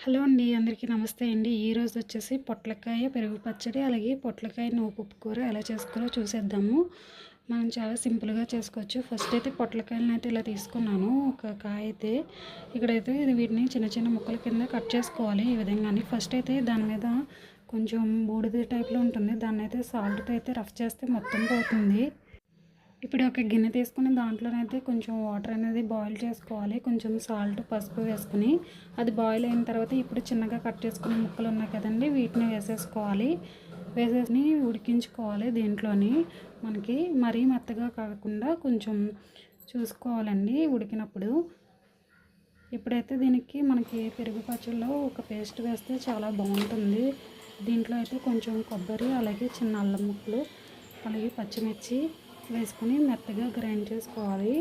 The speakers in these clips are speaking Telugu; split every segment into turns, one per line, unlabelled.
హలో అండి, అందరికీ నమస్తే అండి. ఈరోజు వచ్చేసి పొట్లకాయ పెరుగు పచ్చడి, అలాగే పొట్లకాయ నువ్వుపప్పు కూర ఎలా చేసుకోవాలో చూసేద్దాము. మనం చాలా సింపుల్గా చేసుకోవచ్చు. ఫస్ట్ అయితే పొట్లకాయలను అయితే ఇలా తీసుకున్నాను. ఒక కాయ అయితే ఇక్కడైతే వీటిని చిన్న చిన్న ముక్కల కింద కట్ చేసుకోవాలి. ఈ విధంగానే ఫస్ట్ అయితే దాని మీద కొంచెం బూడిద టైప్లో ఉంటుంది. దాన్ని అయితే సాల్ట్తో అయితే రఫ్ చేస్తే మొత్తం పోతుంది. ఇప్పుడు ఒక గిన్నె తీసుకుని దాంట్లోనైతే కొంచెం వాటర్ అనేది బాయిల్ చేసుకోవాలి. కొంచెం సాల్ట్, పసుపు వేసుకుని అది బాయిల్ అయిన తర్వాత ఇప్పుడు చిన్నగా కట్ చేసుకున్న ముక్కలు ఉన్నాయి కదండి, వీటిని వేసేసుకోవాలి. వేసేసి ఉడికించుకోవాలి. దీంట్లోని మనకి మరీ మెత్తగా కాకుండా కొంచెం చూసుకోవాలండి ఉడికినప్పుడు. ఇప్పుడైతే దీనికి మనకి పెరుగు పచ్చడిలో ఒక పేస్ట్ వేస్తే చాలా బాగుంటుంది. దీంట్లో అయితే కొంచెం కొబ్బరి, అలాగే చిన్న అల్లం ముక్కలు, అలాగే పచ్చిమిర్చి వేసుకుని మెత్తగా గ్రైండ్ చేసుకోవాలి.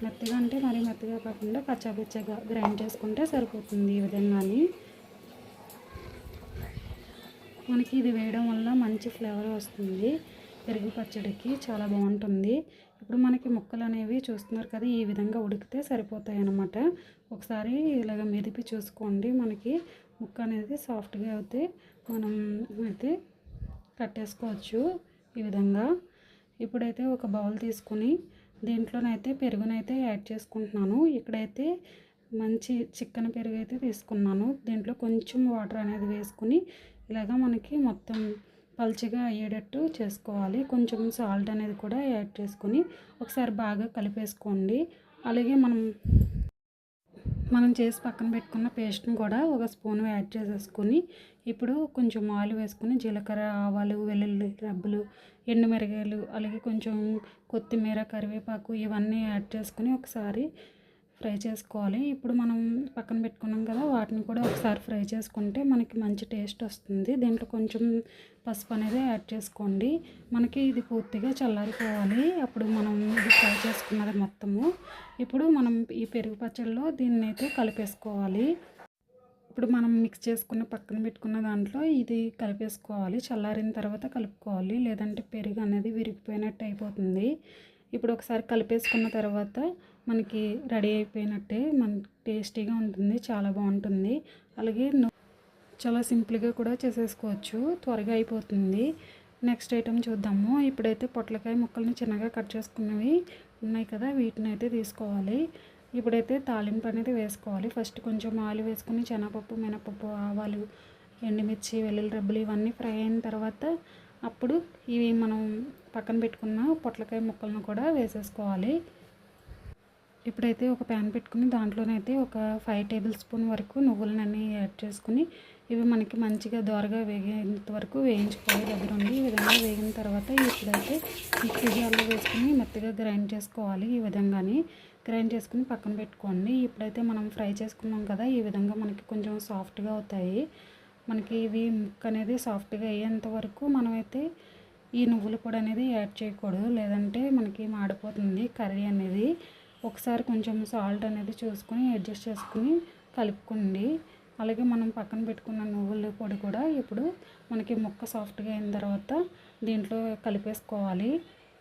మెత్తగా అంటే మరీ మెత్తగా కాకుండా కచ్చాపిచ్చగా గ్రైండ్ చేసుకుంటే సరిపోతుంది. ఈ విధంగాని మనకి ఇది వేయడం వల్ల మంచి ఫ్లేవర్ వస్తుంది. పెరుగు పచ్చడికి చాలా బాగుంటుంది. ఇప్పుడు మనకి ముక్కలు అనేవి చూస్తున్నారు కదా, ఈ విధంగా ఉడికితే సరిపోతాయి అన్నమాట. ఒకసారి ఇలాగ మెదిపి చూసుకోండి. మనకి ముక్క అనేది సాఫ్ట్గా అయితే మనం అయితే కట్టేసుకోవచ్చు ఈ విధంగా. ఇప్పుడైతే ఒక బౌల్ తీసుకుని దీంట్లోనైతే పెరుగునైతే యాడ్ చేసుకుంటున్నాను. ఇక్కడైతే మంచి చిక్కన పెరుగు అయితే తీసుకున్నాను. దీంట్లో కొంచెం వాటర్ అనేది వేసుకుని ఇలాగా మనకి మొత్తం పల్చగా అయ్యేటట్టు చేసుకోవాలి. కొంచెం సాల్ట్ అనేది కూడా యాడ్ చేసుకొని ఒకసారి బాగా కలిపేసుకోండి. అలాగే మనం చేసి పక్కన పెట్టుకున్న పేస్ట్ని కూడా ఒక స్పూన్ యాడ్ చేసేసుకొని ఇప్పుడు కొంచెం ఆయిల్ వేసుకొని జీలకర్ర, ఆవాలు, వెల్లుల్లి రబ్బలు, ఎండుమిరగాయలు, అలాగే కొంచెం కొత్తిమీర, కరివేపాకు ఇవన్నీ యాడ్ చేసుకొని ఒకసారి ఫ్రై చేసుకోవాలి. ఇప్పుడు మనం పక్కన పెట్టుకున్నాం కదా, వాటిని కూడా ఒకసారి ఫ్రై చేసుకుంటే మనకి మంచి టేస్ట్ వస్తుంది. దీంట్లో కొంచెం పసుపు అనేది యాడ్ చేసుకోండి. మనకి ఇది పూర్తిగా చల్లారిపోవాలి. అప్పుడు మనం ఇది ఫ్రై చేసుకున్నది మొత్తము ఇప్పుడు మనం ఈ పెరుగు పచ్చడిలో దీన్ని అయితే కలిపేసుకోవాలి. ఇప్పుడు మనం మిక్స్ చేసుకున్న పక్కన పెట్టుకున్న దాంట్లో ఇది కలిపేసుకోవాలి. చల్లారిన తర్వాత కలుపుకోవాలి, లేదంటే పెరుగు అనేది విరిగిపోయినట్టు అయిపోతుంది. ఇప్పుడు ఒకసారి కలిపేసుకున్న తర్వాత మనకి రెడీ అయిపోయినట్టే. టేస్టీగా ఉంటుంది, చాలా బాగుంటుంది. అలాగే చాలా సింపుల్గా కూడా చేసేసుకోవచ్చు, త్వరగా అయిపోతుంది. నెక్స్ట్ ఐటెం చూద్దాము. ఇప్పుడైతే పొట్లకాయ ముక్కల్ని చిన్నగా కట్ చేసుకున్నవి ఉన్నాయి కదా, వీటిని అయితే తీసుకోవాలి. ఇప్పుడైతే తాలింపు అనేది వేసుకోవాలి. ఫస్ట్ కొంచెం ఆయిల్ వేసుకుని శనగపప్పు, మినపప్పు, ఆవాలు, ఎండుమిర్చి, వెల్లుల్లి రబ్బలు ఇవన్నీ ఫ్రై అయిన తర్వాత అప్పుడు ఇవి మనం పక్కన పెట్టుకున్న పొట్లకాయ ముక్కలను కూడా వేసేసుకోవాలి. ఇప్పుడైతే ఒక ప్యాన్ పెట్టుకుని దాంట్లోనైతే ఒక 5 టేబుల్ స్పూన్ వరకు నువ్వులన్నీ యాడ్ చేసుకుని ఇవి మనకి మంచిగా దోరగా వేగేంత వరకు వేయించుకోవాలి దగ్గరుండి. ఈ విధంగా వేగిన తర్వాత ఇప్పుడైతే మిక్సీ జార్లో వేసుకుని మెత్తగా గ్రైండ్ చేసుకోవాలి. ఈ విధంగాని గ్రైండ్ చేసుకుని పక్కన పెట్టుకోండి. ఇప్పుడైతే మనం ఫ్రై చేసుకున్నాం కదా, ఈ విధంగా మనకి కొంచెం సాఫ్ట్గా అవుతాయి. మనకి ఇవి ముక్క అనేది సాఫ్ట్గా అయ్యేంత వరకు మనమైతే ఈ నువ్వుల పొడి అనేది యాడ్ చేయకూడదు, లేదంటే మనకి మాడిపోతుంది కర్రీ అనేది. ఒకసారి కొంచెం సాల్ట్ అనేది చూసుకొని అడ్జస్ట్ చేసుకుని కలుపుకోండి. అలాగే మనం పక్కన పెట్టుకున్న నువ్వుల పొడి కూడా ఇప్పుడు మనకి ముక్క సాఫ్ట్గా అయిన తర్వాత దీంట్లో కలిపేసుకోవాలి.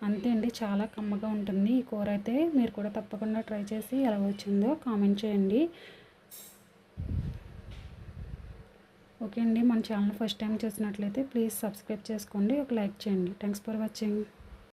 అంతే అండి, చాలా కమ్మగా ఉంటుంది ఈ కూర అయితే. మీరు కూడా తప్పకుండా ట్రై చేసి ఎలా వచ్చిందో కామెంట్ చేయండి. ఓకే అండి, మన ఛానల్ ఫస్ట్ టైం చూసినట్లయితే ప్లీజ్ సబ్స్క్రైబ్ చేసుకోండి, ఒక లైక్ చేయండి. Thanks for watching.